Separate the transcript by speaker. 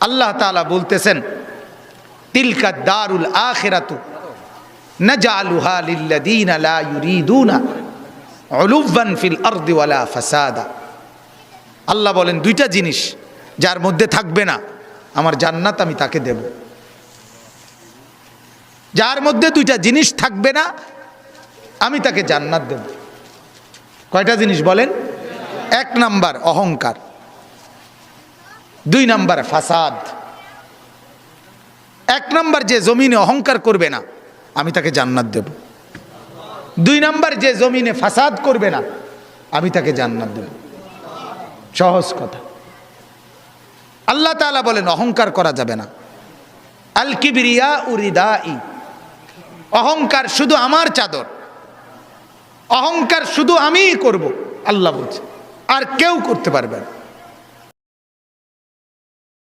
Speaker 1: আল্লাহ তাআলা বলতেছেন, তিলকা দারুল আখিরাতু নাজআলুহা লিল্লাযীনা লা ইউরিদুনা উলুওয়ান ফিল আরদি ওয়ালা ফাসাদা। আল্লাহ বলেন, দুইটা জিনিস যার মধ্যে থাকবে না আমার জান্নাত আমি তাকে দেব। যার মধ্যে দুইটা জিনিস থাকবে না আমি তাকে জান্নাত দেব। কয়টা জিনিস বলেন? এক নাম্বার অহংকার, দুই নাম্বার ফাসাদ। এক নাম্বার যে জমিনে অহংকার করবে না আমি তাকে জান্নাত দেব। দুই নাম্বার যে জমিনে ফাসাদ করবে না আমি তাকে জান্নাত দেব। সহজ কথা। আল্লাহ তাআলা বলেন অহংকার করা যাবে না। আল কিবরিয়া উরিদাই, অহংকার শুধু আমার চাদর, অহংকার শুধু আমিই করব, আল্লাহ বলছে, আর কেউ করতে পারবে না।